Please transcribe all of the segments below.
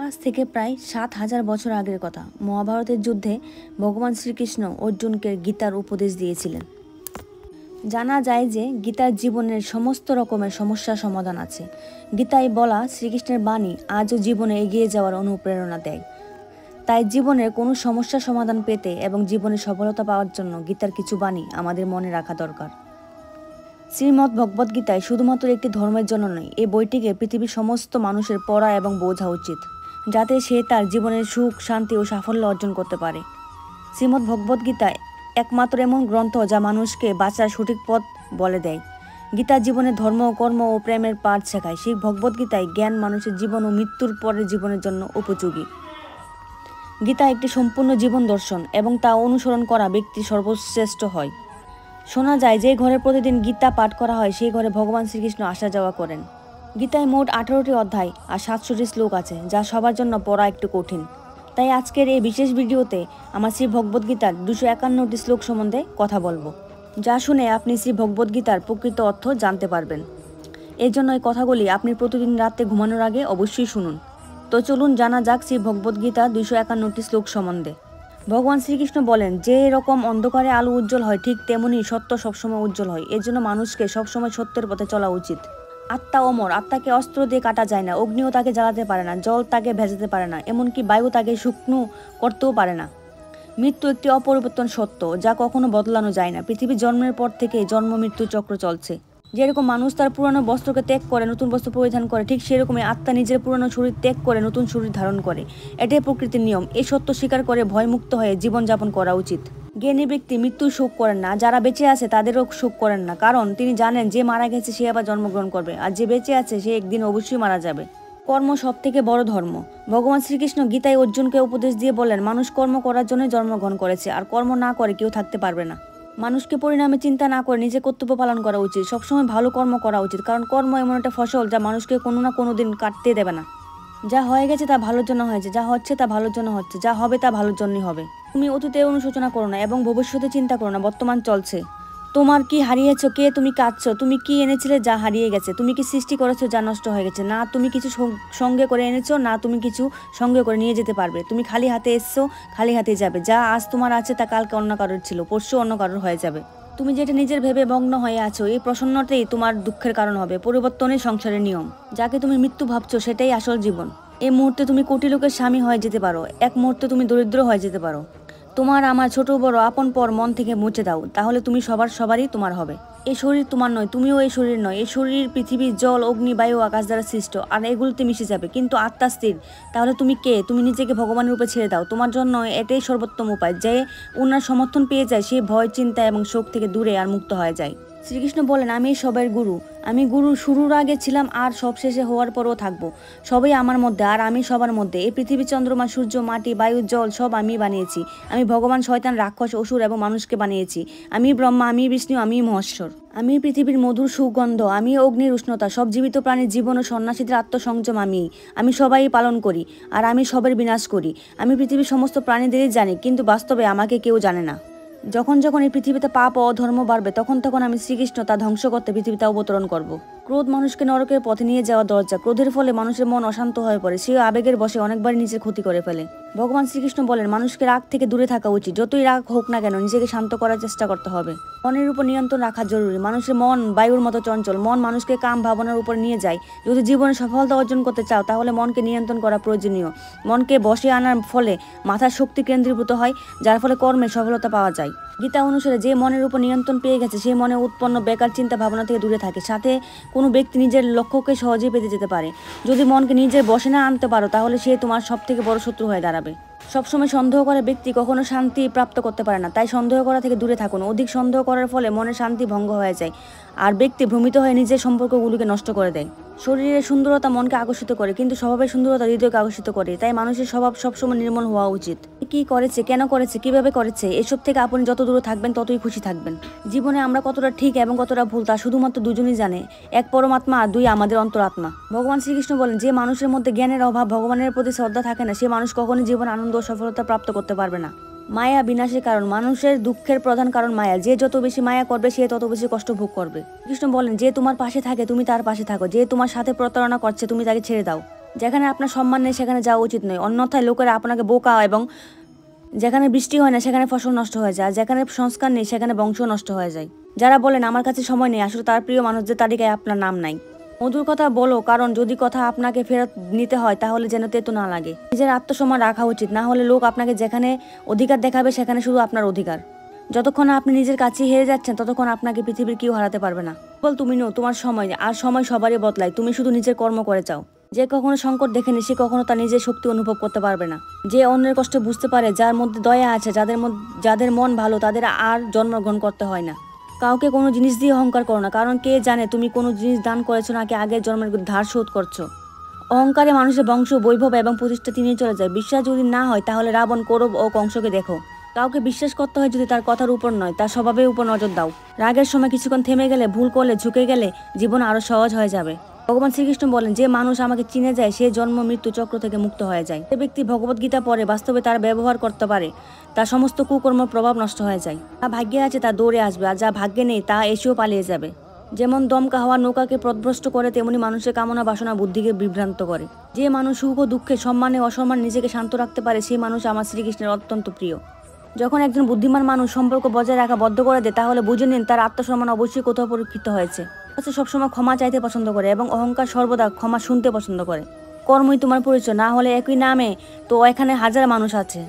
আজ থেকে প্রায় ৭,০০০ বছর আগের কথা। মহাভারতের যুদ্ধে ভগবান শ্রীকৃষ্ণ অর্জুনকে গীতার উপদেশ দিয়েছিলেন। জানা যায় যে গীতার জীবনের সমস্ত রকমের সমস্যার সমাধান আছে। গীতায় বলা শ্রীকৃষ্ণের বাণী আজও জীবনে এগিয়ে যাওয়ার অনুপ্রেরণা দেয়। তাই জীবনের কোনো সমস্যার সমাধান পেতে এবং জীবনে সফলতা পাওয়ার জন্য গীতার কিছু বাণী আমাদের মনে রাখা দরকার। শ্রীমদ্ ভগবদ গীতায় শুধুমাত্র একটি ধর্মের জন্য নয়, এই বইটিকে পৃথিবীর সমস্ত মানুষের পড়া এবং বোঝা উচিত, যাতে সে তার জীবনের সুখ, শান্তি ও সাফল্য অর্জন করতে পারে। শ্রীমদ্ ভগবদ গীতা একমাত্র এমন গ্রন্থ যা মানুষকে বাঁচার সঠিক পথ বলে দেয়। গীতা জীবনে ধর্ম, কর্ম ও প্রেমের পাঠ শেখায়। সেই ভগবদ গীতায় জ্ঞান মানুষের জীবন ও মৃত্যুর পরের জীবনের জন্য উপযোগী। গীতা একটি সম্পূর্ণ জীবন দর্শন এবং তা অনুসরণ করা ব্যক্তি সর্বশ্রেষ্ঠ হয়। শোনা যায় যে ঘরে প্রতিদিন গীতা পাঠ করা হয় সেই ঘরে ভগবান শ্রীকৃষ্ণ আসা যাওয়া করেন। গীতায় মোট 18টি অধ্যায় আর 700টি শ্লোক আছে, যা সবার জন্য পড়া একটু কঠিন। তাই আজকের এই বিশেষ ভিডিওতে আমার শ্রী ভগবদ্গীতার 251টি শ্লোক সম্বন্ধে কথা বলবো, যা শুনে আপনি শ্রী ভগবদ্গীতার প্রকৃত অর্থ জানতে পারবেন। এর জন্য এই কথাগুলি আপনি প্রতিদিন রাতে ঘুমানোর আগে অবশ্যই শুনুন। তো চলুন জানা যাক শ্রী ভগবদ্গীতার 251টি শ্লোক সম্বন্ধে। ভগবান শ্রীকৃষ্ণ বলেন, যে রকম অন্ধকারে আলো উজ্জ্বল হয় ঠিক তেমনি সত্য সবসময় উজ্জ্বল হয়। এর জন্য মানুষকে সবসময় সত্যের পথে চলা উচিত। আত্মা অমর, আত্মাকে অস্ত্র দিয়ে কাটা যায় না, অগ্নিও তাকে জ্বালাতে পারে না, জল তাকে ভেজাতে পারে না, এমনকি বায়ু তাকে শুকনো করতেও পারে না। মৃত্যু একটি অপরিবর্তন সত্য, যা কখনো বদলানো যায় না। পৃথিবীর জন্মের পর থেকে জন্ম মৃত্যু চক্র চলছে। যেরকম মানুষ তার পুরানো বস্ত্রকে ত্যাগ করে নতুন বস্ত্র পরিধান করে, ঠিক সেরকমই আত্মা নিজের পুরানো শরীর ত্যাগ করে নতুন শরীর ধারণ করে। এটাই প্রকৃতির নিয়ম। এই সত্য স্বীকার করে ভয়মুক্ত হয়ে জীবনযাপন করা উচিত। জ্ঞানী ব্যক্তি মৃত্যুর শোক করেন না, যারা বেঁচে আছে তাদেরও শোক করেন না, কারণ তিনি জানেন যে মারা গেছে সে আবার জন্মগ্রহণ করবে, আর যে বেঁচে আছে সে একদিন অবশ্যই মারা যাবে। কর্ম সব থেকে বড় ধর্ম। ভগবান শ্রীকৃষ্ণ গীতায় অর্জুনকে উপদেশ দিয়ে বলেন, মানুষ কর্ম করার জন্য জন্মগ্রহণ করেছে, আর কর্ম না করে কেউ থাকতে পারবে না। মানুষকে পরিণামে চিন্তা না করে নিজে কর্তব্য পালন করা উচিত। সবসময় ভালো কর্ম করা উচিত, কারণ কর্ম এমন একটা ফসল যা মানুষকে কোনো না কোনো দিন কাটতে দেবে না। যা হয়ে গেছে তা ভালোর জন্য হয়েছে, যা হচ্ছে তা ভালোর জন্য হচ্ছে, যা হবে তা ভালোর জন্যই হবে। তুমি অতীতে অনুশোচনা করো না এবং ভবিষ্যতে চিন্তা করো না, বর্তমান চলছে। তোমার কি হারিয়েছো, কে তুমি কাঁদছো, তুমি কি এনেছিলে যা হারিয়ে গেছে, তুমি কি সৃষ্টি করেছো যা নষ্ট হয়ে গেছে। না তুমি কিছু সঙ্গে করে এনেছো, না তুমি কিছু সঙ্গে করে নিয়ে যেতে পারবে। তুমি খালি হাতে এসছো, খালি হাতে যাবে। যা আজ তোমার আছে তা কালকে অন্য কারোর ছিল, পরশু অন্য কারোর হয়ে যাবে। তুমি যেটা নিজের ভেবে মগ্ন হয়ে আছো, এই প্রসন্নতেই তোমার দুঃখের কারণ হবে। পরিবর্তনই সংসারের নিয়ম। যাকে তুমি মৃত্যু ভাবছো সেটাই আসল জীবন। এই মুহূর্তে তুমি কোটি লোকের স্বামী হয়ে যেতে পারো, এক মুহূর্তে তুমি দরিদ্র হয়ে যেতে পারো। তোমার আমার ছোট বড় আপন পর মন থেকে মুছে দাও, তাহলে তুমি সবারই তোমার হবে। এই শরীর তোমার নয়, তুমিও এই শরীর নয়। এই শরীর পৃথিবী, জল, অগ্নি, বায়ু, আকাশ দ্বারা সৃষ্ট, আর এগুলোতে মিশে যাবে, কিন্তু আত্মা স্থির। তাহলে তুমি কে? তুমি নিজেকে ভগবানের রূপে ছেড়ে দাও। তোমার জন্য এটাই সর্বোত্তম উপায়। যে ওনার সমর্থন পেয়ে যায় সে ভয়, চিন্তা এবং শোক থেকে দূরে আর মুক্ত হয়ে যায়। শ্রীকৃষ্ণ বলেন, আমি সবের গুরু। আমি গুরু শুরুর আগে ছিলাম আর সব শেষে হওয়ার পরও থাকবো। সবই আমার মধ্যে আর আমি সবার মধ্যে। এই পৃথিবী, চন্দ্রমা, সূর্য, মাটি, বায়ু, জল সব আমি বানিয়েছি। আমি ভগবান, শয়তান, রাক্ষস, অসুর এবং মানুষকে বানিয়েছি। আমি ব্রহ্মা, আমি বিষ্ণু, আমি মহেশ্বর। আমি পৃথিবীর মধুর সুগন্ধ, আমি অগ্নির উষ্ণতা, সব জীবিত প্রাণীর জীবন ও সন্ন্যাসীদের আত্মসংযম। আমি সবাই পালন করি আর আমি সবের বিনাশ করি। আমি পৃথিবীর সমস্ত প্রাণীদেরই জানি, কিন্তু বাস্তবে আমাকে কেউ জানে না। যখন যখন এই পৃথিবীতে পাপ ও অধর্ম বাড়বে, তখন তখন আমি শ্রীকৃষ্ণ তা ধ্বংস করতে পৃথিবীতে অবতরণ করব। ক্রোধ মানুষকে নরকের পথে নিয়ে যাওয়া দরজা। ক্রোধের ফলে মানুষের মন অশান্ত হয়ে পড়ে, সে আবেগের বশে অনেকবারই নিজের ক্ষতি করে ফেলে। ভগবান শ্রীকৃষ্ণ বলেন, মানুষকে রাগ থেকে দূরে থাকা উচিত। যতই রাগ হোক না কেন নিজেকে শান্ত করার চেষ্টা করতে হবে। মনের উপর নিয়ন্ত্রণ রাখা জরুরি। মানুষের মন বায়ুর মতো চঞ্চল। মন মানুষকে কাম ভাবনার উপর নিয়ে যায়। যদি জীবনে সফলতা অর্জন করতে চাও তাহলে মনকে নিয়ন্ত্রণ করা প্রয়োজনীয়। মনকে বশে আনার ফলে মাথার শক্তি কেন্দ্রীভূত হয়, যার ফলে কর্মে সফলতা পাওয়া যায়। গীতা অনুসারে যে মনের উপর নিয়ন্ত্রণ পেয়ে গেছে সে মনে উৎপন্ন বেকার চিন্তা ভাবনা থেকে দূরে থাকে। সাথে কোনো ব্যক্তি নিজের লক্ষ্যকে সহজেই পেতে যেতে পারে। যদি মনকে নিজের বশে না আনতে পারো তাহলে সে তোমার সব থেকে বড় শত্রু হয়ে দাঁড়াবে। সবসময় সন্দেহ করা ব্যক্তি কখনো শান্তি প্রাপ্ত করতে পারে না। তাই সন্দেহ করা থেকে দূরে থাকুন। অধিক সন্দেহ করার ফলে মনের শান্তি ভঙ্গ হয়ে যায় আর ব্যক্তি ভ্রমিত হয়ে নিজের সম্পর্কগুলোকে নষ্ট করে দেয়। শরীরের সুন্দরতা মনকে আকর্ষিত করে, কিন্তু স্বভাবের সুন্দরতা হৃদয়কে আকর্ষিত করে। তাই মানুষের স্বভাব সবসময় নির্মল হওয়া উচিত। কি করেছে, কেন করেছে, কিভাবে করেছে, এসব থেকে আপনি যত দূরে থাকবেন ততই খুশি থাকবেন। জীবনে আমরা কতটা ঠিক এবং কতটা ভুল তা শুধুমাত্র দুজনই জানে, এক পরমাত্মা আর দুই আমাদের অন্তরাত্মা। ভগবান শ্রীকৃষ্ণ বলেন, যে মানুষের মধ্যে জ্ঞানের অভাব, ভগবানের প্রতি শ্রদ্ধা থাকে না, সে মানুষ কখনোই জীবন আনন্দ ও সফলতা প্রাপ্ত করতে পারবে না। মায়া বিনাশের কারণ। মানুষের দুঃখের প্রধান কারণ মায়া। যে যত বেশি মায়া করবে সে তত বেশি কষ্ট ভোগ করবে। কৃষ্ণ বলেন, যে তোমার পাশে থাকে তুমি তার পাশে থাকো, যে তোমার সাথে প্রতারণা করছে তুমি তাকে ছেড়ে দাও। যেখানে আপনার সম্মান নেই সেখানে যাওয়া উচিত নয়, অন্যথায় লোকেরা আপনাকে বোকা, এবং যেখানে বৃষ্টি হয় না সেখানে ফসল নষ্ট হয়ে যায়, আর যেখানে সংস্কার নেই সেখানে বংশ নষ্ট হয়ে যায়। যারা বলেন আমার কাছে সময় নেই, আসলে তার প্রিয় মানুষদের তালিকায় আপনার নাম নাই। মধুর কথা বলো, কারণ যদি কথা আপনাকে ফেরত নিতে হয় তাহলে যেন তেতো না লাগে। নিজের আত্মসম্মান রাখা উচিত, না হলে লোক আপনাকে যেখানে অধিকার দেখাবে সেখানে শুধু আপনার অধিকার। যতক্ষণ আপনি নিজের কাছে হেরে যাচ্ছেন ততক্ষণ আপনাকে পৃথিবীর কেউ হারাতে পারবে না। কেবল তুমি নও, তোমার সময়, আর সময় সবারই বদলায়। তুমি শুধু নিজের কর্ম করে যাও। যে কখনো সংকট দেখেনি সে কখনো তার নিজের শক্তি অনুভব করতে পারবে না। যে অন্যের কষ্ট বুঝতে পারে, যার মধ্যে দয়া আছে, যাদের মন ভালো, তাদের আর জন্মগ্রহণ করতে হয় না। কাউকে কোনো জিনিস দিয়ে অহংকার করো না, কারণ কে জানে তুমি কোনো জিনিস দান করেছো নাকি আগের জন্মের ধার শোধ করছো। অহংকারে মানুষের বংশ, বৈভব এবং প্রতিষ্ঠা নিয়ে চলে যায়। বিশ্বাস যদি না হয় তাহলে রাবণ, কৌরব ও কংসকে দেখো। কাউকে বিশ্বাস করতে হয় যদি তার কথার উপর নয়, তার স্বভাবের উপর নজর দাও। রাগের সময় কিছুক্ষণ থেমে গেলে, ভুল করলে ঝুঁকে গেলে জীবন আরো সহজ হয়ে যাবে। ভগবান শ্রীকৃষ্ণ বলেন, যে মানুষ আমাকে চিনে যায় সে জন্ম মৃত্যু চক্র থেকে মুক্ত হয়ে যায়। যে ব্যক্তি ভগবত গীতা পড়ে বাস্তবে তার ব্যবহার করতে পারে, তার সমস্ত কুকর্ম প্রভাব নষ্ট হয়ে যায়। যা ভাগ্যে আছে তা দৌড়ে আসবে, আর যা ভাগ্যে নেই তা এসেও পালিয়ে যাবে। যেমন দমকা হাওয়া নৌকাকে পথভ্রষ্ট করে, তেমনি মানুষের কামনা বাসনা বুদ্ধিকে বিভ্রান্ত করে। যে মানুষ সুখ ও দুঃখে, সম্মানে অসম্মান নিজেকে শান্ত রাখতে পারে, সেই মানুষ আমার শ্রীকৃষ্ণের অত্যন্ত প্রিয়। যখন একজন বুদ্ধিমান মানুষ সম্পর্ক বজায় রাখা বদ্ধ করে দেয় তাহলে বুঝে নিন তার আত্মসম্মান অবশ্যই কোথাও পরীক্ষিত হয়েছে। সবসময় ক্ষমা চাইতে পছন্দ করে এবং অহংকার সর্বদা ক্ষমা শুনতে পছন্দ করে। কর্মই তোমার পরিচয়, না হলে একই নামে তো এখানে হাজার মানুষ আছে।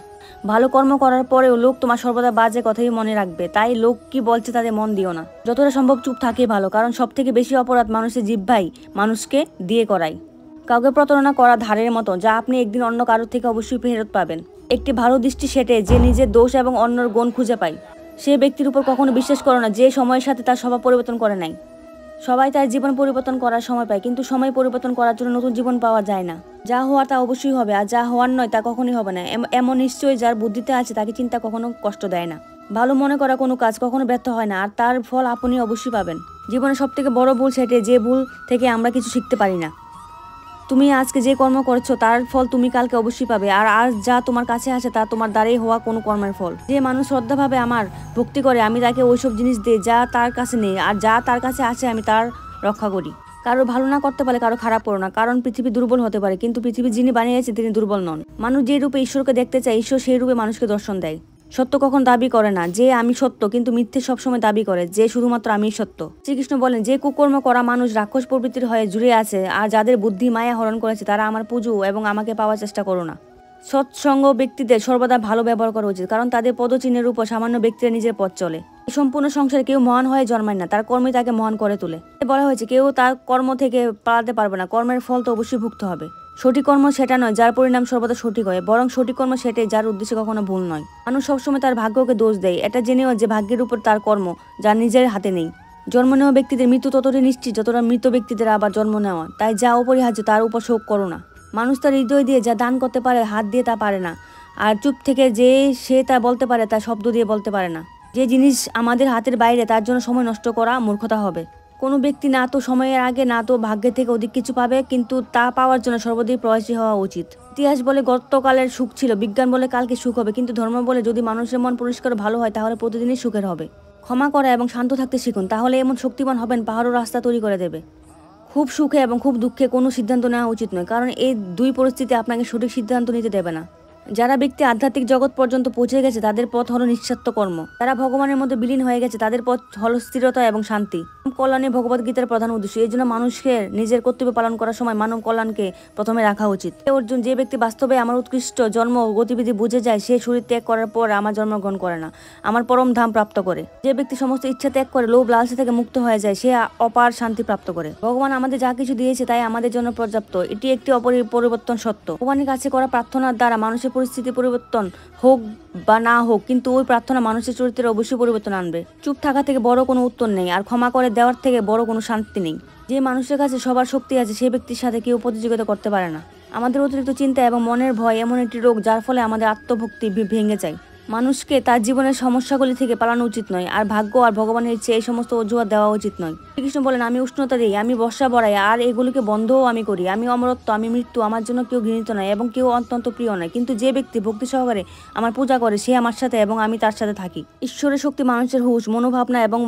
ভালো কর্ম করার পরেও লোক তোমার সর্বদা বাজে কথাই মনে রাখবে, তাই লোক কি বলছে তাদের মন দিও না। যতটা সম্ভব চুপ থাকেই ভালো, কারণ সব থেকে বেশি অপরাধ মানুষের জিহ্বাই মানুষকে দিয়ে করায়। কাউকে প্রতারণা করা ধারের মতো, যা আপনি একদিন অন্য কারোর থেকে অবশ্যই ফেরত পাবেন। একটি ভালো দৃষ্টি সেটে যে নিজের দোষ এবং অন্যর গুণ খুঁজে পায়, সে ব্যক্তির উপর কখনো বিশ্বাস করো না যে সময়ের সাথে তার স্বভাব পরিবর্তন করে নাই। সবাই তার জীবন পরিবর্তন করার সময় পায়, কিন্তু সময় পরিবর্তন করার জন্য নতুন জীবন পাওয়া যায় না। যা হওয়ার তা অবশ্যই হবে, আর যা হওয়ার নয় তা কখনোই হবে না। এমন নিশ্চয়ই যার বুদ্ধিতে আছে তাকে চিন্তা কখনো কষ্ট দেয় না। ভালো মনে করা কোনো কাজ কখনো ব্যর্থ হয় না, আর তার ফল আপনি অবশ্যই পাবেন। জীবনের সব থেকে বড় ভুল সেটাই যে ভুল থেকে আমরা কিছু শিখতে পারি না। তুমি আজকে যে কর্ম করছো তার ফল তুমি কালকে অবশ্যই পাবে, আর আজ যা তোমার কাছে আছে তা তোমার দ্বারাই হওয়া কোনো কর্মের ফল। যে মানুষ শ্রদ্ধাভাবে আমার ভক্তি করে, আমি তাকে ওইসব জিনিস দিই যা তার কাছে নেই, আর যা তার কাছে আছে আমি তার রক্ষা করি। কারো ভালো না করতে পারে কারো খারাপ করো না, কারণ পৃথিবী দুর্বল হতে পারে কিন্তু পৃথিবী যিনি বানিয়েছেন তিনি দুর্বল নন। মানুষ যে রূপে ঈশ্বরকে দেখতে চায়, ঈশ্বর সেই রূপে মানুষকে দর্শন দেয়। সত্য কখন দাবি করে না যে আমি সত্য, কিন্তু মিথ্যে সবসময় দাবি করে যে শুধুমাত্র আমি সত্য। শ্রীকৃষ্ণ বলেন, যে কুকর্ম করা মানুষ রাক্ষস প্রবৃত্তির হয়ে জুড়ে আছে, আর যাদের বুদ্ধি মায়া হরণ করেছে তারা আমার পুজো এবং আমাকে পাওয়ার চেষ্টা করো না। সৎসঙ্গ ব্যক্তিদের সর্বদা ভালো ব্যবহার করা উচিত, কারণ তাদের পদচিহ্নের উপর সামান্য ব্যক্তিরা নিজের পথ চলে। এই সম্পূর্ণ সংসারে কেউ মহান হয়ে জন্মায় না, তার কর্মই তাকে মহান করে তোলে। বলা হয়েছে কেউ তার কর্ম থেকে পালাতে পারবে না, কর্মের ফল তো অবশ্যই ভুগতে হবে। সঠিক কর্ম সেটা নয় যার পরিণাম সর্বদা সঠিক হয়, বরং সঠিক কর্ম সেটাই যার উদ্দেশ্যে কখনো ভুল নয়। মানুষ সবসময় তার ভাগ্যকে দোষ দেয়, এটা জেনেও যে ভাগ্যের উপর তার কর্ম যার নিজের হাতে নেই। জন্ম নেওয়া ব্যক্তিদের মৃত্যু ততটাই নিশ্চিত যতটা মৃত ব্যক্তিদের আবার জন্ম নেওয়া, তাই যা অপরিহার্য তার উপর শোক করো না। মানুষ তার হৃদয় দিয়ে যা দান করতে পারে হাত দিয়ে তা পারে না, আর চুপ থেকে যে সে তা বলতে পারে তা শব্দ দিয়ে বলতে পারে না। যে জিনিস আমাদের হাতের বাইরে তার জন্য সময় নষ্ট করা মূর্খতা হবে। কোনো ব্যক্তি না তো সময়ের আগে না তো ভাগ্যের থেকে অধিক কিছু পাবে, কিন্তু তা পাওয়ার জন্য সর্বদাই প্রয়াসী হওয়া উচিত। ইতিহাস বলে গতকালের সুখ ছিল, বিজ্ঞান বলে কালকে সুখ হবে, কিন্তু ধর্ম বলে যদি মানুষের মন পরিষ্কার ভালো হয় তাহলে প্রতিদিনই সুখের হবে। ক্ষমা করা এবং শান্ত থাকতে শিখুন, তাহলে এমন শক্তিমান হবেন পাহাড়ও রাস্তা তৈরি করে দেবে। খুব সুখে এবং খুব দুঃখে কোনো সিদ্ধান্ত নেওয়া উচিত নয়, কারণ এই দুই পরিস্থিতি আপনাকে সঠিক সিদ্ধান্ত নিতে দেবে না। যারা ব্যক্তি আধ্যাত্মিক জগৎ পর্যন্ত পৌঁছে গেছে তাদের পথ হলো নিঃস্বার্থ কর্ম। যারা ভগবানের মধ্যে বিলীন হয়ে গেছে তাদের পথ হলো স্থিরতা এবং শান্তি। কল্যাণে ভগবত গীতার প্রধান উদ্দেশ্য। এই জন্য মানুষকে নিজের কর্তব্য পালন করার সময় মানব কল্যাণকে প্রথমে রাখা উচিত। অর্জুন, যে ব্যক্তি বাস্তবে আমার উৎকৃষ্ট জন্ম গতিবিধি বুঝে যায় সে শরীর ত্যাগ করার পর আমার জন্মগ্রহণ করে না, আমার পরম ধাম প্রাপ্ত করে। যে ব্যক্তি সমস্ত ইচ্ছা ত্যাগ করে লোভ লালসা থেকে মুক্ত হয়ে যায় সে অপার শান্তি প্রাপ্ত করে। ভগবান আমাদের যা কিছু দিয়েছে তাই আমাদের জন্য পর্যাপ্ত, এটি একটি পরিবর্তন সত্য। ভগবানের কাছে করা প্রার্থনার দ্বারা মানুষের পরিস্থিতি পরিবর্তন হোক বা না হোক, কিন্তু ওই প্রার্থনা মানুষের চরিত্রে অবশ্যই পরিবর্তন আনবে। চুপ থাকা থেকে বড় কোনো উত্তর নেই, আর ক্ষমা করে দেওয়ার থেকে বড় কোনো শান্তি নেই। যে মানুষের কাছে সবার শক্তি আছে সেই ব্যক্তির সাথে কেউ প্রতিযোগিতা করতে পারে না। আমাদের অতিরিক্ত চিন্তা এবং মনের ভয় এমন একটি রোগ যার ফলে আমাদের আত্মভক্তি ভেঙে যায়। মানুষকে তার জীবনের সমস্যাগুলি থেকে পালানো উচিত নয়, আর ভাগ্য আর ভগবানের ইচ্ছে এই সমস্ত অজুহাত দেওয়া উচিত নয়। শ্রীকৃষ্ণ বলেন, আমি উষ্ণতা দিই, আমি বর্ষা বড়াই, আর এগুলিকে বন্ধও আমি করি। আমি অমরত্ব, আমি মৃত্যু, আমার জন্য কেউ ঘৃণিত নয় এবং কেউ অত্যন্ত প্রিয় নয়। কিন্তু যে ব্যক্তি ভক্তি সহকারে আমার পূজা করে সে আমার সাথে এবং আমি তার সাথে থাকি। ঈশ্বরের শক্তি মানুষের হুঁশ, মনোভাবনা এবং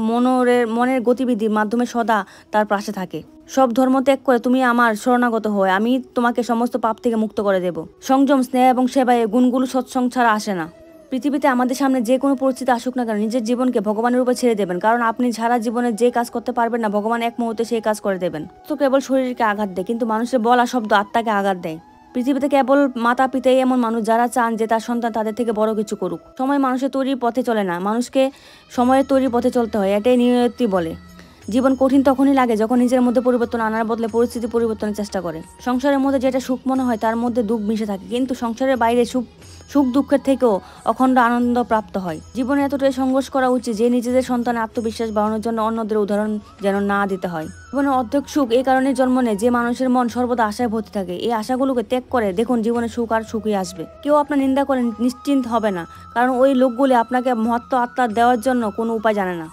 মনের গতিবিধির মাধ্যমে সদা তার পাশে থাকে। সব ধর্ম ত্যাগ করে তুমি আমার শরণাগত হয়ে, আমি তোমাকে সমস্ত পাপ থেকে মুক্ত করে দেব। সংযম, স্নেহ এবং সেবায় গুণগুলো সৎসঙ্গ ছাড়া আসে না। পৃথিবীতে আমাদের সামনে যে কোনো পরিস্থিতি আসুক না কেন নিজের জীবনকে ভগবানের উপর ছেড়ে দেবেন, কারণ আপনি সারা জীবনে যে কাজ করতে পারবেন না ভগবান এক মুহূর্তে সেই কাজ করে দেবেন। তো কেবল শরীরকে আঘাত দেয়, কিন্তু মানুষের বলা শব্দ আত্মাকে আঘাত দেয়। পৃথিবীতে কেবল মাতা পিতাই এমন মানুষ যারা চান যে তার সন্তান তাদের থেকে বড় কিছু করুক। সময় মানুষের তৈরির পথে চলে না, মানুষকে সময়ের তৈরির পথে চলতে হয়, এটাই নিয়তি বলে। জীবন কঠিন তখনই লাগে যখন নিজের মধ্যে পরিবর্তন আনার বদলে পরিস্থিতি পরিবর্তনের চেষ্টা করে। সংসারের মধ্যে যেটা সুখ মনে হয় তার মধ্যে দুঃখ মিশে থাকে, কিন্তু সংসারের বাইরে সুখ দুঃখের থেকেও অখণ্ড আনন্দ প্রাপ্ত হয়। জীবনে এতটাই সংঘর্ষ করা উচিত যে নিজেদের সন্তানের আত্মবিশ্বাস বাড়ানোর জন্য অন্যদের উদাহরণ যেন না দিতে হয়। জীবনে অর্ধেক সুখ এই কারণে জন্ম নেয় যে মানুষের মন সর্বদা আশায় ভর্তি থাকে। এই আশাগুলোকে ত্যাগ করে দেখুন, জীবনে সুখ আর সুখই আসবে। কেউ আপনার নিন্দা করে নিশ্চিন্ত হবে না, কারণ ওই লোকগুলি আপনাকে মহত্ব আত্মা দেওয়ার জন্য কোনো উপায় জানে না।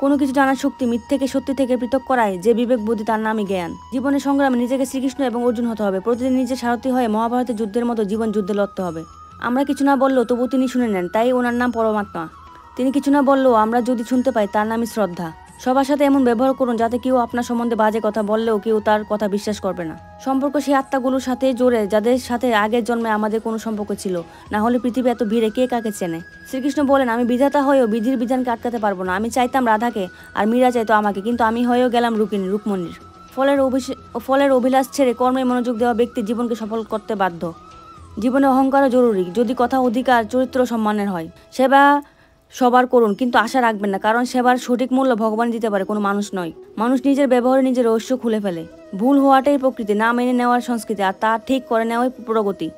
কোনো কিছু জানার শক্তি মিথ্যেকে সত্যি থেকে পৃথক করায় যে বিবেক বুদ্ধি, তার নামই জ্ঞান। জীবনের সংগ্রামে নিজেকে শ্রীকৃষ্ণ এবং অর্জুন হতে হবে। প্রতিদিন নিজের সারথি হয়ে মহাভারতের যুদ্ধের মতো জীবন যুদ্ধে লড়তে হবে। আমরা কিছু না বললেও তবু তিনি শুনে নেন, তাই ওনার নাম পরমাত্মা। তিনি কিছু না বললেও আমরা যদি শুনতে পাই তার নামই শ্রদ্ধা। সবার সাথে এমন ব্যবহার করুন যাতে কেউ আপনার সম্বন্ধে বাজে কথা বললেও কেউ তার কথা বিশ্বাস করবে না। সম্পর্ক সেই আত্মাগুলোর সাথে জোরে যাদের সাথে আগের জন্মে আমাদের কোনো সম্পর্ক ছিল, না হলে পৃথিবী এত ভিড়ে কে কাকে চেনে। শ্রীকৃষ্ণ বলেন, আমি বিধাতা হয়েও বিধির বিধানকে আটকাতে পারবো না। আমি চাইতাম রাধাকে আর মীরা চাইতো আমাকে, কিন্তু আমি হয়েও গেলাম রুকমণির। ফলের অভিলাষ ছেড়ে কর্মে মনোযোগ দেওয়া ব্যক্তি জীবনকে সফল করতে বাধ্য। জীবনে অহংকারও জরুরি, যদি কথা, অধিকার, চরিত্র সম্মানের হয়। সেবা সবার করুন, কিন্তু আশা রাখবেন না, কারণ সেবার সঠিক মূল্য ভগবান দিতে পারে, কোনো মানুষ নয়। মানুষ নিজের ব্যবহারে নিজের রহস্য খুলে ফেলে। ভুল হওয়াটাই প্রকৃতি, না মেনে নেওয়ার সংস্কৃতি, আর তা ঠিক করে নেওয়াই প্রগতি।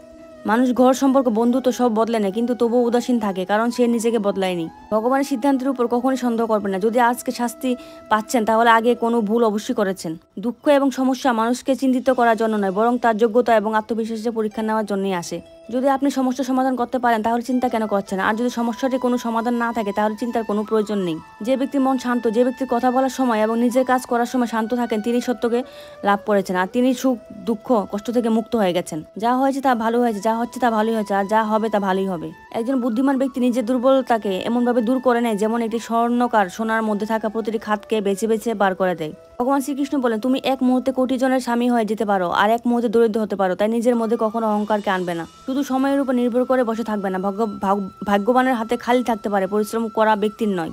মানুষ, ঘর, সম্পর্ক, বন্ধুত্ব সব বদলে নেয়, কিন্তু তবুও উদাসীন থাকে, কারণ সে নিজেকে বদলায়নি। ভগবানের সিদ্ধান্তের উপর কখনোই সন্দেহ করবেন না। যদি আজকে শাস্তি পাচ্ছেন তাহলে আগে কোনো ভুল অবশ্যই করেছেন। দুঃখ এবং সমস্যা মানুষকে চিন্তিত করার জন্য নয়, বরং তার যোগ্যতা এবং আত্মবিশ্বাসের পরীক্ষা নেওয়ার জন্যই আসে। যদি আপনি সমস্যার সমাধান করতে পারেন তাহলে চিন্তা কেন করছেন, আর যদি সমস্যাটির কোনো সমাধান না থাকে তাহলে চিন্তার কোনো প্রয়োজন নেই। যে ব্যক্তির মন শান্ত, যে ব্যক্তির কথা বলার সময় এবং নিজের কাজ করার সময় শান্ত থাকেন, তিনি সত্যকে লাভ করেছেন, আর তিনি সুখ, দুঃখ, কষ্ট থেকে মুক্ত হয়ে গেছেন। যা হয়েছে তা ভালো হয়েছে, যা হচ্ছে তা ভালোই হয়েছে, আর যা হবে তা ভালোই হবে। একজন বুদ্ধিমান ব্যক্তি নিজের দুর্বলতাকে এমনভাবে দূর করে নেয় যেমন একটি স্বর্ণকার সোনার মধ্যে থাকা প্রতিটি খাতকে বেছে বেছে বার করে দেয়। ভগবান শ্রীকৃষ্ণ বলেন, তুমি এক মুহূর্তে কোটি জনের স্বামী হয়ে যেতে পারো, আর এক মুহূর্তে দরিদ্র হতে পারো, তাই নিজের মধ্যে কখনো অহংকারকে আনবে না। শুধু সময়ের উপর নির্ভর করে বসে থাকবে না। ভাগ্যবানের হাতে খালি থাকতে পারে, পরিশ্রম করা ব্যক্তির নয়।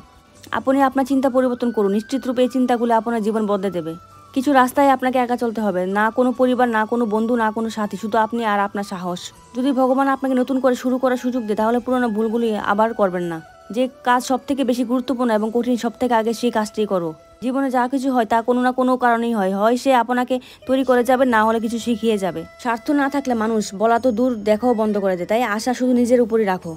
আপনি আপনার চিন্তা পরিবর্তন করুন, নিশ্চিত রূপে এই চিন্তাগুলো আপনার জীবন বদলে দেবে। কিছু রাস্তায় আপনাকে একা চলতে হবে, না কোনো পরিবার, না কোনো বন্ধু, না কোনো সাথী, শুধু আপনি আর আপনার সাহস। যদি ভগবান আপনাকে নতুন করে শুরু করার সুযোগ দেয় তাহলে পুরোনো ভুলগুলি আবার করবেন না। যে কাজ সব থেকে বেশি গুরুত্বপূর্ণ এবং কঠিন, সব থেকে আগে সেই কাজটি করো। জীবনে যা কিছু হয় তা কোনো না কোনো কারণেই হয় সে আপনাকে তৈরি করে যাবে, না হলে কিছু শিখিয়ে যাবে। স্বার্থ না থাকলে মানুষ বলা তো দূর, দেখাও বন্ধ করে দেয়। তাই আশা শুধু নিজের উপরই রাখো।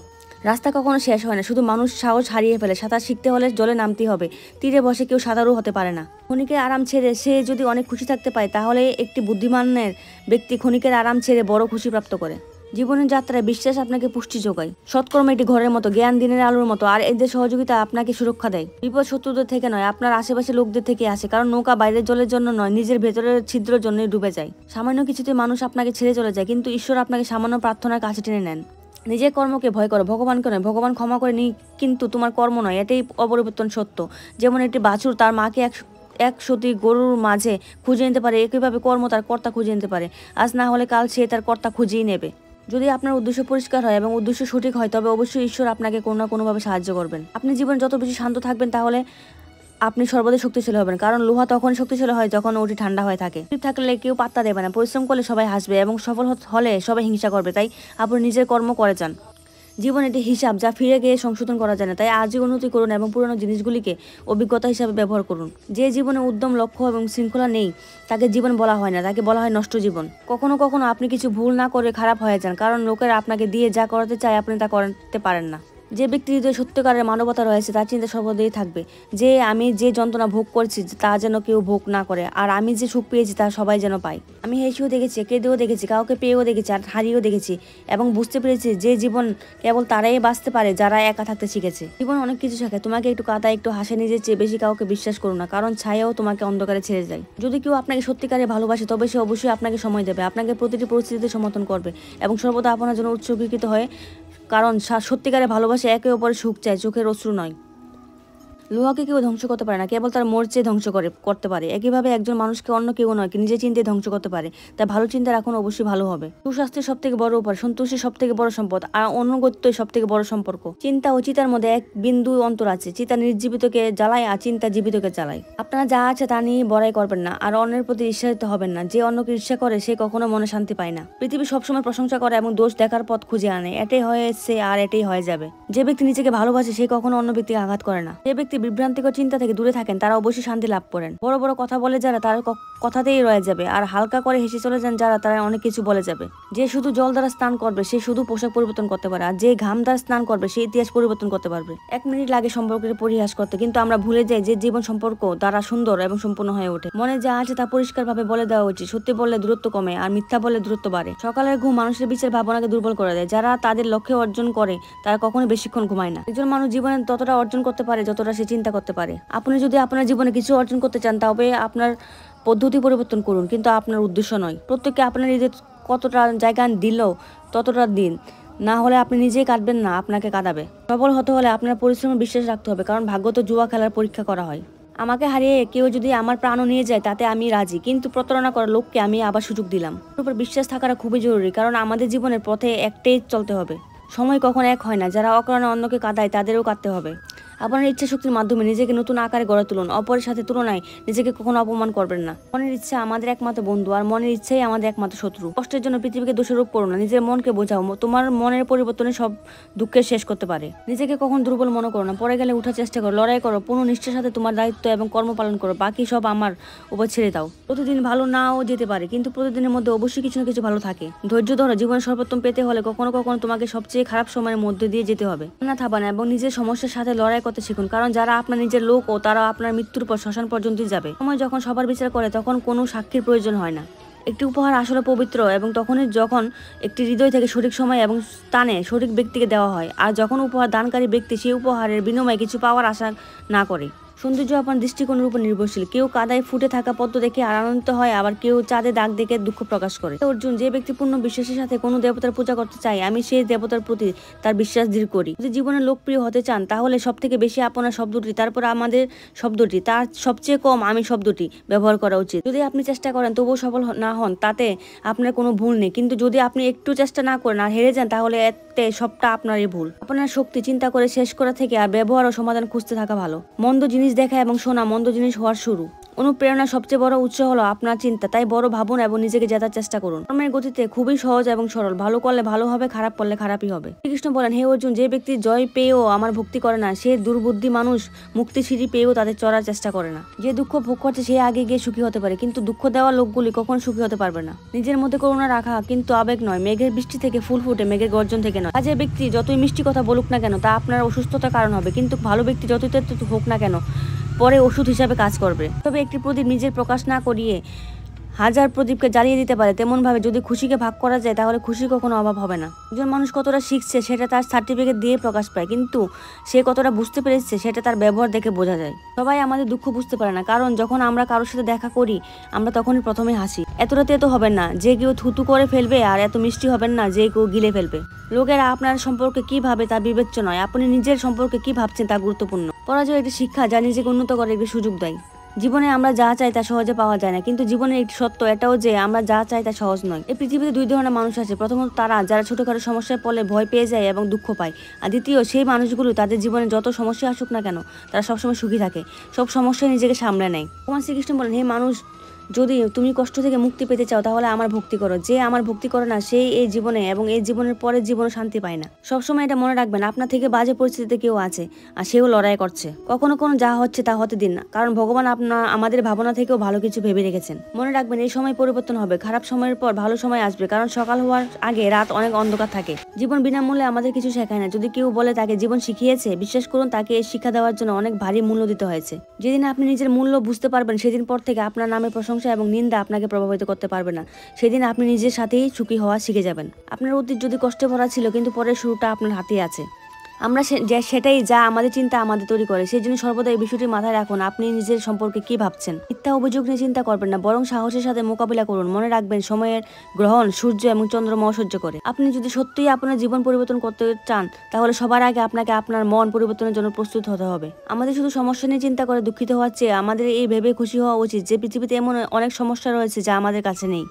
রাস্তা কখনো শেষ হয় না, শুধু মানুষ সাহস হারিয়ে ফেলে। সাঁতার শিখতে হলে জলে নামতেই হবে, তীরে বসে কেউ সাঁতারও হতে পারে না। ক্ষণিকের আরাম ছেড়ে সে যদি অনেক খুশি থাকতে পায় তাহলে একটি বুদ্ধিমানের ব্যক্তি ক্ষণিকের আরাম ছেড়ে বড় খুশি প্রাপ্ত করে। জীবনের যাত্রায় বিশ্বাস আপনাকে পুষ্টি যোগায়, সৎকর্ম একটি ঘরের মতো, জ্ঞান দিনের আলোর মতো, আর এদের সহযোগিতা আপনাকে সুরক্ষা দেয়। বিপদ শত্রুদের থেকে নয়, আপনার আশেপাশে লোকদের থেকে আসে, কারণ নৌকা বাইরের জলের জন্য নয়, নিজের ভেতরের ছিদ্রের জন্যই ডুবে যায়। সামান্য কিছুতে মানুষ আপনাকে ছেড়ে চলে যায়, কিন্তু ঈশ্বর আপনাকে সামান্য প্রার্থনার কাছে টেনে নেন। নিজের কর্মকে ভয় করো, ভগবানকে নয়। ভগবান ক্ষমা করে নি, কিন্তু তোমার কর্ম নয়, এটাই অপরিবর্তন সত্য। যেমন একটি বাছুর তার মাকে এক সতী গরুর মাঝে খুঁজে নিতে পারে, একইভাবে কর্ম তার কর্তা খুঁজে নিতে পারে। আজ না হলে কাল সে তার কর্তা খুঁজেই নেবে। যদি আপনার উদ্দেশ্য পরিষ্কার হয় এবং উদ্দেশ্য সঠিক হয় তবে অবশ্যই ঈশ্বর আপনাকে কোনো না কোনোভাবে সাহায্য করবেন। আপনি জীবন যত বেশি শান্ত থাকবেন তাহলে আপনি সর্বদাই শক্তিশালী হবেন, কারণ লোহা তখন শক্তিশালী হয় যখন ওটি ঠান্ডা হয়ে থাকে। চুপ থাকলে কেউ পাত্তা দেবে না, পরিশ্রম করলে সবাই হাসবে এবং সফল হলে সবাই হিংসা করবে। তাই আপনি নিজের কর্ম করে যান। জীবন এটি হিসাব যা ফিরে গিয়ে সংশোধন করা যায় না, তাই আজই উন্নতি করুন এবং পুরনো জিনিসগুলিকে অভিজ্ঞতা হিসাবে ব্যবহার করুন। যে জীবনে উদ্যম, লক্ষ্য এবং শৃঙ্খলা নেই তাকে জীবন বলা হয় না, তাকে বলা হয় নষ্ট জীবন। কখনো কখনো আপনি কিছু ভুল না করে খারাপ হয়ে যান, কারণ লোকেরা আপনাকে দিয়ে যা করাতে চায় আপনি তা করতে পারেন না। যে ব্যক্তির হৃদয়ে সত্যিকারের মানবতা রয়েছে তার চিন্তা সর্বদাই থাকবে যে আমি যে যন্ত্রণা ভোগ করছি তা যেন কেউ ভোগ না করে, আর আমি যে সুখ পেয়েছি তা সবাই যেন পায়। আমি হেসেও দেখেছি, কেঁদেও দেখেছি, কাউকে পেয়েও দেখেছি আর হারিয়েও দেখেছি, এবং বুঝতে পেরেছি যে জীবন কেবল তারাই বাঁচতে পারে যারা একা থাকতে শিখেছে। জীবন অনেক কিছু শেখায়, তোমাকে একটু কাঁদা একটু হাসে, নিজের চেয়ে বেশি কাউকে বিশ্বাস করো না, কারণ ছায়াও তোমাকে অন্ধকারে ছেড়ে যায়। যদি কেউ আপনাকে সত্যিকারে ভালোবাসে তবে সে অবশ্যই আপনাকে সময় দেবে, আপনাকে প্রতিটি পরিস্থিতিতে সমর্থন করবে এবং সর্বদা আপনার জন্য উৎসর্গীকৃত হয়, কারণ সত্যিকারে ভালোবাসে একে অপরের সুখ চায়, চোখের অশ্রু নয়। লোহাকে কেউ ধ্বংস করতে পারে না, কেবল তার মরচে ধ্বংস করতে পারে। একইভাবে একজন মানুষকে অন্য কেউ নয় নিজে চিন্তে ধ্বংস করতে পারে। তাই ভালো চিন্তা রাখুন, অবশ্যই ভালো হবে। সুস্বাস্থ্যের সব থেকে বড় উপায়, সন্তুষ্টির সব থেকে বড় সম্পদ, আর অনুগত্যই সব থেকে বড় সম্পর্ক। চিন্তা ও চিতার মধ্যে এক বিন্দু অন্তর আছে। চিতা নির্জীবিতকে জ্বালায় আর চিন্তা জীবিতকে জ্বালায়। আপনারা যা আছে তা নিয়ে বড়াই করবেন না, আর অন্যের প্রতি ঈর্ষান্বিত হবেন না। যে অন্যকে ঈর্ষা করে সে কখনো মনে শান্তি পায় না। পৃথিবী সবসময় প্রশংসা করে এবং দোষ দেখার পথ খুঁজে আনে। এটাই হয়েছে আর এটাই হয়ে যাবে। যে ব্যক্তি নিজেকে ভালোবাসে সে কখনো অন্য ব্যক্তিকে আঘাত করে না। যে ব্যক্তি বিভ্রান্তিকর চিন্তা থেকে দূরে থাকেন তারা অবশ্যই শান্তি লাভ করেন। বড় বড় কথা বলে যারা তার কথাতেই রয়ে যাবে, আর হালকা করে হেসে চলে যান যারা তারা অনেক কিছু বলে যাবে। যে শুধু জল দ্বারা স্নান করবে সে শুধু পোশাক পরিবর্তন করতে পারে, আর যে ঘাম দ্বারা স্নান করবে সে ইতিহাস পরিবর্তন করতে পারবে। 1 মিনিট লাগে সম্পর্কের পরিহাস করতে, কিন্তু আমরা ভুলে যাই যে জীবন সম্পর্ক দ্বারা সুন্দর এবং সম্পূর্ণ হয়ে ওঠে। মনে যা আছে তা পরিষ্কারভাবে বলে দেওয়া উচিত। সত্যি বললে দূরত্ব কমে আর মিথ্যা বললে দূরত্ব বাড়ে। সকালের ঘুম মানুষের বিচার ভাবনাকে দুর্বল করে দেয়। যারা তাদের লক্ষ্যে অর্জন করে তারা কখনো বেশিক্ষণ ঘুমায় না। একজন মানুষ জীবনে ততটা অর্জন করতে পারে যতটা সে চিন্তা করতে পারে। আপনি যদি আপনার জীবনে কিছু অর্জন করতে চান তবে আপনার পদ্ধতি পরিবর্তন করুন, কিন্তু আপনার উদ্দেশ্য নয়। প্রত্যেককে আপনার নিজের কতটা জায়গা দিলেও ততটা দিন, না হলে আপনি নিজেই কাঁদবেন না, আপনাকে কাঁদাবে। সফল হতে হলে আপনার পরিশ্রমে বিশ্বাস রাখতে হবে, কারণ ভাগ্য তো জুয়া খেলার পরীক্ষা করা হয়। আমাকে হারিয়ে কেউ যদি আমার প্রাণও নিয়ে যায় তাতে আমি রাজি, কিন্তু প্রতারণা করার লোককে আমি আবার সুযোগ দিলাম। ওর উপর বিশ্বাস থাকাটা খুবই জরুরি, কারণ আমাদের জীবনের পথে একটাই চলতে হবে। সময় কখনো এক হয় না। যারা অকারণে অন্যকে কাঁদায় তাদেরও কাঁদতে হবে। আপনার ইচ্ছা শক্তির মাধ্যমে নিজেকে নতুন আকারে গড়ে তুলুন। অপরের সাথে তুলনায় নিজেকে কখনো অপমান করবেন না। মনের ইচ্ছা আমাদের একমাত্র বন্ধু, আর মনের ইচ্ছাই আমাদের একমাত্র শত্রু। কষ্টের জন্য পৃথিবীকে দোষারোপ করো না, নিজের মনকে বোঝাও। তোমার মনের পরিবর্তনে সব দুঃখের শেষ করতে পারে। নিজেকে কখন দুর্বল মনে করো না, পরে গেলে উঠার চেষ্টা করো, লড়াই করো, পূর্ণ নিষ্ঠার সাথে তোমার দায়িত্ব এবং কর্ম পালন করো। বাকি সব আমার উপর ছেড়ে দাও। প্রতিদিন ভালো নাও যেতে পারে, কিন্তু প্রতিদিনের মধ্যে অবশ্যই কিছু না কিছু ভালো থাকে। ধৈর্য ধরো। জীবনে সর্বোত্তম পেতে হলে কখনো কখনো তোমাকে সবচেয়ে খারাপ সময়ের মধ্যে দিয়ে যেতে হবে। না থাকবা না এবং নিজের সমস্যার সাথে লড়াই করতে শিখুন, কারণ যারা আপনার নিজের লোক ও তারা আপনার মৃত্যুর পর শ্মশান পর্যন্তই যাবে। সময় যখন সবার বিচার করে তখন কোনো সাক্ষীর প্রয়োজন হয় না। একটি উপহার আসলে পবিত্র এবং তখনই যখন একটি হৃদয় থেকে সঠিক সময় এবং স্থানে সঠিক ব্যক্তিকে দেওয়া হয়, আর যখন উপহার দানকারী ব্যক্তি সেই উপহারের বিনিময়ে কিছু পাওয়ার আশা না করে। সৌন্দর্য আপনার দৃষ্টিকোণের উপর নির্ভরশীল। কেউ কাদায় ফুটে থাকা পদ্ম দেখে আনন্দিত হয়, আবার কেউ চাঁদে দাগ দেখে দুঃখ প্রকাশ করে। অর্জুন, যে ব্যক্তি পূর্ণ বিশ্বাসের সাথে কোনো দেবতার পূজা করতে চায় আমি সেই দেবতার প্রতি তার বিশ্বাস দৃঢ় করি। যদি জীবনে লোকপ্রিয় হতে চান তাহলে সব থেকে বেশি আপনার শব্দটি, তারপর আমাদের শব্দটি, তার সবচেয়ে কম আমি শব্দটি ব্যবহার করা উচিত। যদি আপনি চেষ্টা করেন তবুও সফল না হন তাতে আপনার কোনো ভুল নেই, কিন্তু যদি আপনি একটু চেষ্টা না করেন আর হেরে যান তাহলে এতে সবটা আপনারই ভুল। আপনার শক্তি চিন্তা করে শেষ করা থেকে আর ব্যবহার ও সমাধান খুঁজতে থাকা ভালো। মন্দ জিনিস দেখা এবং শোনা মন্দ জিনিস হওয়ার শুরু। অনুপ্রেরণার সবচেয়ে বড় উৎস হলো আপনার চিন্তা। তাই বড় ভাবুন এবং নিজেকে জেতার চেষ্টা করুন। কর্মের গতিতে খুবই সহজ এবং সরল। ভালো করলে ভালো হবে, খারাপ করলে খারাপই হবে। শ্রীকৃষ্ণ বলেন, হে অর্জুন, যে ব্যক্তি জয় পেয়েও আমার ভক্তি করে না সে দুর্বুদ্ধি মানুষ। মুক্তি সিঁড়ি পেয়েও তাদের চড়ার চেষ্টা করে না। যে দুঃখ ভোগ করছে সে আগে গিয়ে সুখী হতে পারে, কিন্তু দুঃখ দেওয়া লোকগুলি কখনো সুখী হতে পারবে না। নিজের মধ্যে করুণা রাখা কিন্তু আবেগ নয়। মেঘের বৃষ্টি থেকে ফুল ফুটে, মেঘের গর্জন থেকে নয়। কাজের ব্যক্তি যতই মিষ্টি কথা বলুক না কেন তা আপনার অসুস্থতার কারণ হবে, কিন্তু ভালো ব্যক্তি যতই হোক না কেন পরে ওষুধ হিসাবে কাজ করবে। তবে একটি প্রদীপ নিজের প্রকাশ না করিয়ে হাজার প্রদীপকে জ্বালিয়ে দিতে পারে, তেমন ভাবে যদি খুশিকে ভাগ করা যায় তাহলে খুশির কখনো অভাব হবে না। একজন মানুষ কতটা শিখছে সেটা তার সার্টিফিকেট দিয়ে প্রকাশ পায়, কিন্তু সে কতটা বুঝতে পেরেছে সেটা তার ব্যবহার দেখে বোঝা যায়। সবাই আমাদের দুঃখ বুঝতে পারে না, কারণ যখন আমরা কারোর সাথে দেখা করি আমরা তখনই প্রথমে হাসি। এতটা তেতো হবেন না যে কেউ থুতু করে ফেলবে, আর এত মিষ্টি হবেন না যে কেউ গিলে ফেলবে। লোকেরা আপনার সম্পর্কে কি ভাবে তা বিবেচ্য নয়, আপনি নিজের সম্পর্কে কি ভাবছেন তা গুরুত্বপূর্ণ। পরাজয় একটি শিক্ষা যা নিজেকে উন্নত করে একটি সুযোগ দেয়। জীবনে আমরা যা চাই তা সহজে পাওয়া যায় না, কিন্তু জীবনের একটি সত্য এটাও যে আমরা যা চাই তা সহজ নয়। এই পৃথিবীতে 2 ধরনের মানুষ আছে। প্রথমত তারা যারা ছোটখাটো সমস্যায় পড়লে ভয় পেয়ে যায় এবং দুঃখ পায়, আর দ্বিতীয় সেই মানুষগুলো তাদের জীবনে যত সমস্যা আসুক না কেন তারা সবসময় সুখী থাকে, সব সমস্যায় নিজেকে সামলে নেয়। ভগবান শ্রীকৃষ্ণ বলেন, হে মানুষ, যদি তুমি কষ্ট থেকে মুক্তি পেতে চাও তাহলে আমার ভক্তি করো। যে আমার ভক্তি করে না সেই এই জীবনে এবং এই জীবনের পরের জীবনে শান্তি পায় না। সবসময় এটা মনে রাখবেন, আপনার থেকে বাজে পরিস্থিতিতে কেউ আছে আর সেও লড়াই করছে। কখনো কোনো যা হচ্ছে তা হতে দিন না, কারণ ভগবান আমাদের ভাবনা থেকেও ভালো কিছু ভেবে রেখেছেন। মনে রাখবেন এই সময় পরিবর্তন হবে, খারাপ সময়ের পর ভালো সময় আসবে, কারণ সকাল হওয়ার আগে রাত অনেক অন্ধকার থাকে। জীবন বিনামূল্যে আমাদের কিছু শেখায় না। যদি কেউ বলে তাকে জীবন শিখিয়েছে, বিশ্বাস করুন তাকে এই শিক্ষা দেওয়ার জন্য অনেক ভারী মূল্য দিতে হয়েছে। যেদিন আপনি নিজের মূল্য বুঝতে পারবেন, সেদিন পর থেকে আপনার নামে প্রশংসা এবং নিন্দা আপনাকে প্রভাবিত করতে পারবে না। সেদিন আপনি নিজের সাথেই সুখী হওয়া শিখে যাবেন। আপনার অতীত যদি কষ্টে ভরা ছিল, কিন্তু পরের শুরুটা আপনার হাতেই আছে। আমরা সেটাই যা আমাদের চিন্তা আমাদের তৈরি করে। সেই জন্য সর্বদা এই বিষয়টি মাথায় রাখুন, আপনি নিজের সম্পর্কে কি ভাবছেন। মিথ্যা অভিযোগ নিয়ে চিন্তা করবেন না, বরং সাহসের সাথে মোকাবিলা করুন। মনে রাখবেন সময়ের গ্রহণ সূর্য এবং চন্দ্রমা সহ্য করে। আপনি যদি সত্যিই আপনার জীবন পরিবর্তন করতে চান, তাহলে সবার আগে আপনাকে আপনার মন পরিবর্তনের জন্য প্রস্তুত হতে হবে। আমাদের শুধু সমস্যা নিয়ে চিন্তা করে দুঃখিত হওয়ার চেয়ে আমাদের এই ভেবে খুশি হওয়া উচিত যে পৃথিবীতে এমন অনেক সমস্যা রয়েছে যা আমাদের কাছে নেই।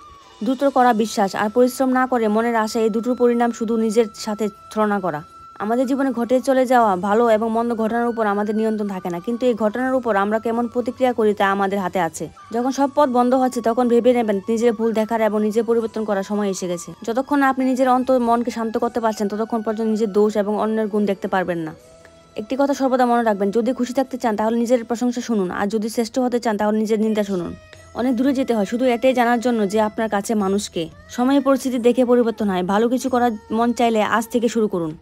দ্রুত করা বিশ্বাস আর পরিশ্রম না করে মনের আশা, এই দুটোর পরিণাম শুধু নিজের সাথে তুলনা করা। আমাদের জীবনে ঘটে চলে যাওয়া ভালো এবং মন্দ ঘটনার উপর আমাদের নিয়ন্ত্রণ থাকে না, কিন্তু এই ঘটনার উপর আমরা কেমন প্রতিক্রিয়া করি তা আমাদের হাতে আছে। যখন সব পথ বন্ধ হচ্ছে, তখন ভেবে নেবেন নিজের ভুল দেখার এবং নিজের পরিবর্তন করার সময় এসে গেছে। যতক্ষণ না আপনি নিজের অন্তর মনকে শান্ত করতে পারছেন, ততক্ষণ পর্যন্ত নিজের দোষ এবং অন্যের গুণ দেখতে পারবেন না। একটি কথা সর্বদা মনে রাখবেন, যদি খুশি থাকতে চান তাহলে নিজের প্রশংসা শুনুন, আর যদি শ্রেষ্ঠ হতে চান তাহলে নিজের নিন্দা শুনুন। অনেক দূরে যেতে হয় শুধু এটাই জানার জন্য যে আপনার কাছে মানুষকে। সময় পরিস্থিতি দেখে পরিবর্তন হয়। ভালো কিছু করার মন চাইলে আজ থেকে শুরু করুন।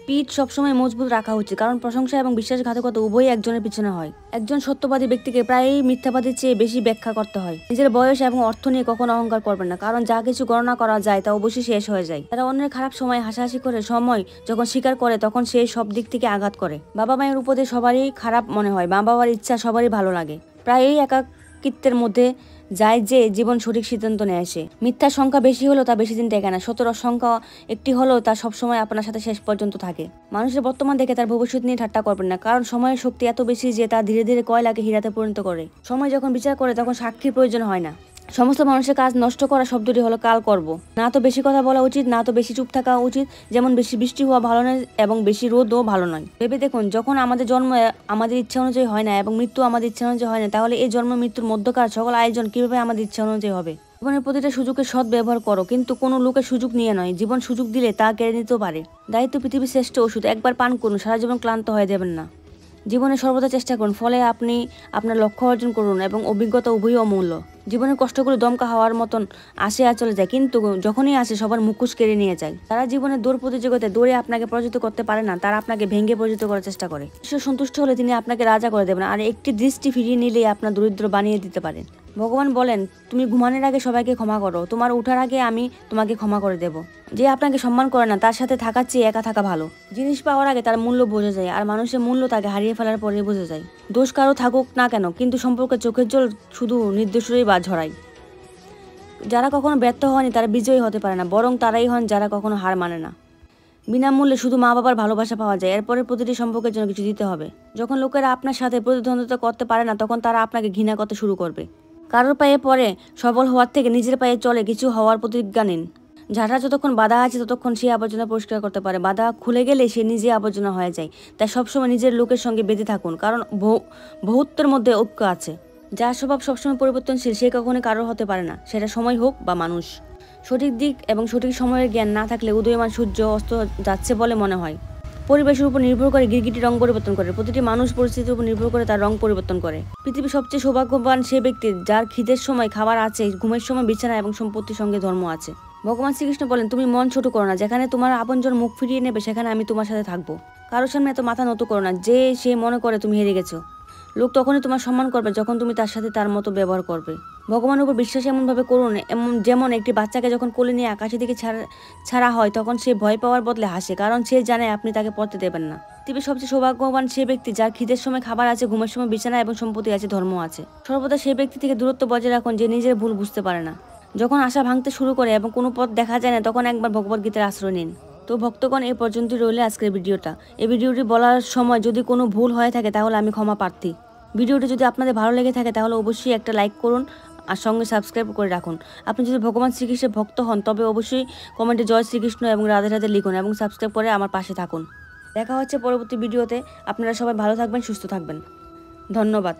পিঠ সবসময় মজবুত রাখা উচিত, কারণ প্রশংসা এবং বিশ্বাসঘাতকতা উভয়ই একজনের পিছনে হয়। একজন সত্যবাদী ব্যক্তিকে প্রায়ই মিথ্যাবাদীর চেয়ে বেশি ব্যাখ্যা করতে হয়। নিজের বয়স এবং অর্থ নিয়ে কখনো অহংকার করবেন না, কারণ যা কিছু গণনা করা যায় তা অবশ্যই শেষ হয়ে যায়। তারা অন্যের খারাপ সময় হাসাহাসি করে সময় যখন স্বীকার করে, তখন সে সব দিক থেকে আঘাত করে। বাবা মায়ের উপদেশ সবারই খারাপ মনে হয়, মা বাবার ইচ্ছা সবারই ভালো লাগে। প্রায়ই একাকিত্বের মধ্যে যায় যে জীবন সঠিক সিদ্ধান্ত নেয় সে। মিথ্যার সংখ্যা বেশি হলেও তা বেশি দিন টেকে না। সত্যর সংখ্যা একটি হলেও তা সবসময় আপনার সাথে শেষ পর্যন্ত থাকে। মানুষের বর্তমান দেখে তার ভবিষ্যৎ নিয়ে ঠাট্টা করবেন না, কারণ সময়ের শক্তি এত বেশি যে তা ধীরে ধীরে কয়লাকে হীরাতে পরিণত করে। সময় যখন বিচার করে তখন সাক্ষীর প্রয়োজন হয় না। সমস্ত মানুষের কাজ নষ্ট করা শব্দটি হলো কাল করব। না তো বেশি কথা বলা উচিত, না তো বেশি চুপ থাকা উচিত। যেমন বেশি বৃষ্টি হওয়া ভালো নয় এবং বেশি রোদও ভালো নয়। ভেবে দেখুন, যখন আমাদের জন্ম আমাদের ইচ্ছা অনুযায়ী হয় না এবং মৃত্যু আমাদের ইচ্ছা অনুযায়ী হয় না, তাহলে এই জন্ম মৃত্যুর মধ্যকার সকল আয়োজন কিভাবে আমাদের ইচ্ছা অনুযায়ী হবে? জীবনের প্রতিটা সুযোগের সৎ ব্যবহার করো, কিন্তু কোনো লোকের সুযোগ নিয়ে নয়। জীবন সুযোগ দিলে তা কেড়ে নিতেও পারে। দায়িত্ব পৃথিবীর শ্রেষ্ঠ ওষুধ, একবার পান করুন, সারা জীবন ক্লান্ত হয়ে যাবেন না। জীবনে সর্বদা চেষ্টা করুন, ফলে আপনি আপনার লক্ষ্য অর্জন করুন এবং অভিজ্ঞতা উভয়ই অমূল্য। জীবনের কষ্টগুলো দমকা হওয়ার মতন আসে আর চলে যায়, কিন্তু যখনই আসে সবার মুখোশ কেড়ে নিয়ে যায়। তারা জীবনের দৌড় প্রতিযোগিতায় দৌড়ে আপনাকে পরাজিত করতে পারে না, তারা আপনাকে ভেঙে পরাজিত করার চেষ্টা করে। ঈশ্বর সন্তুষ্ট হলে তিনি আপনাকে রাজা করে দেবেন, আর একটি দৃষ্টি ফিরিয়ে নিলেই আপনার দরিদ্র বানিয়ে দিতে পারেন। ভগবান বলেন, তুমি ঘুমানোর আগে সবাইকে ক্ষমা করো, তোমার ওঠার আগে আমি তোমাকে ক্ষমা করে দেব। যে আপনাকে সম্মান করে না তার সাথে থাকার চেয়ে একা থাকা ভালো। জিনিস পাওয়ার আগে তার মূল্য বোঝা যায়, আর মানুষের মূল্য তাকে হারিয়ে ফেলার পরে বোঝা যায়। দোষ কারো থাকুক না কেন, কিন্তু সম্পর্কে চোখের জল শুধু নির্দোষেরই বা ঝরায়। যারা কখনো ব্যর্থ হয়নি তারা বিজয়ী হতে পারে না, বরং তারাই হন যারা কখনো হার মানে না। বিনামূল্যে শুধু মা বাবার ভালোবাসা পাওয়া যায়, এরপরে প্রতিটি সম্পর্কের জন্য কিছু দিতে হবে। যখন লোকেরা আপনার সাথে প্রতিদ্বন্দ্বিতা করতে পারে না, তখন তারা আপনাকে ঘৃণা করতে শুরু করবে। কারোর পায়ে পড়ে সফল হওয়ার থেকে নিজের পায়ে চলে কিছু হওয়ার প্রতিজ্ঞা নিন। ঝাঁটা যতক্ষণ বাধা আছে ততক্ষণ সে আবর্জনা পরিষ্কার করতে পারে, বাধা খুলে গেলে সে নিজে আবর্জনা হয়ে যায়। তাই সবসময় নিজের লোকের সঙ্গে বেঁধে থাকুন, কারণ বহুত্বের মধ্যে ঐক্য আছে। যার স্বভাব সবসময় পরিবর্তনশীল সে কখনোই কারোর হতে পারে না, সেটা সময় হোক বা মানুষ। সঠিক দিক এবং সঠিক সময়ের জ্ঞান না থাকলে উদীয়মান সূর্য অস্ত যাচ্ছে বলে মনে হয়। পরিবেশের উপর নির্ভর করে গিরগিটি রং পরিবর্তন করে, প্রতিটি মানুষ পরিস্থিতির উপর নির্ভর করে তার রং পরিবর্তন করে। পৃথিবীর সবচেয়ে সৌভাগ্যবান সে ব্যক্তি যার খিদের সময় খাবার আছে, ঘুমের সময় বিছানা এবং সম্পত্তির সঙ্গে ধর্ম আছে। ভগবান শ্রীকৃষ্ণ বলেন, তুমি মন ছোট করো না, যেখানে তোমার আপনজন মুখ ফিরিয়ে নেবে সেখানে আমি তোমার সাথে থাকবো। কারোর সামনে এত মাথা নত করো না যে সে মনে করে তুমি হেরে গেছো। লোক তখনই তোমার সম্মান করবে যখন তুমি তার সাথে তার মতো ব্যবহার করবে। ভগবানের উপর বিশ্বাস এমনভাবে করুন, যেমন একটি বাচ্চাকে যখন কোলে নিয়ে আকাশের দিকে ছাড়া হয় তখন সে ভয় পাওয়ার বদলে হাসে, কারণ সে জানে আপনি তাকে পড়তে দেবেন না। পৃথিবীর সবচেয়ে সৌভাগ্যবান সে ব্যক্তি যার খিদের সময় খাবার আছে, ঘুমের সময় বিছানা এবং সম্পত্তি আছে, ধর্ম আছে। সর্বদা সেই ব্যক্তি থেকে দূরত্ব বজায় রাখুন যে নিজের ভুল বুঝতে পারে না। যখন আশা ভাঙতে শুরু করে এবং কোনো পথ দেখা যায় না, তখন একবার ভগবদ্গীতার আশ্রয় নিন। তো ভক্তগণ, এই পর্যন্তই রইলে আজকের ভিডিওটা। এই ভিডিওটি বলার সময় যদি কোনো ভুল হয়ে থাকে তাহলে আমি ক্ষমা প্রার্থী। ভিডিওটি যদি আপনাদের ভালো লেগে থাকে তাহলে অবশ্যই একটা লাইক করুন আর সঙ্গে সাবস্ক্রাইব করে রাখুন। আপনি যদি ভগবান শ্রীকৃষ্ণের ভক্ত হন তবে অবশ্যই কমেন্টে জয় শ্রীকৃষ্ণ এবং রাধে রাধে লিখুন এবং সাবস্ক্রাইব করে আমার পাশে থাকুন। দেখা হচ্ছে পরবর্তী ভিডিওতে। আপনারা সবাই ভালো থাকবেন, সুস্থ থাকবেন। ধন্যবাদ।